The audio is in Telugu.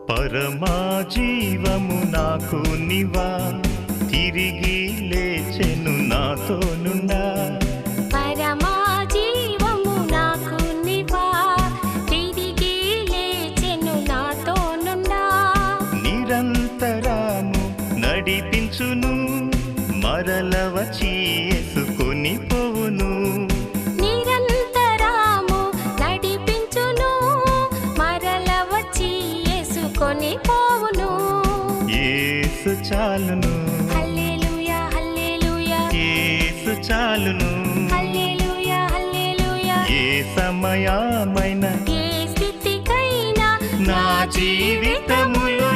పరమా జీవము నాకు నివా, తిరిగి లేచెను నాతో నుండా. పరమా జీవము నాకు నివా, తిరిగి లేచెను నాతో నుండా. నిరంతరము నడిపించును, మరల వచ్చి యేసుకొని పోవును. నిరంతరము నడిపించును, మరల వచ్చి యేసుకొని పోవును. యేసు చాలును, హల్లెలూయా హల్లెలూయా, యేసు చాలును. హల్లెలూయా హల్లెలూయా. ఏ సమయమైన ఏ స్థితికైనా నా జీవితములో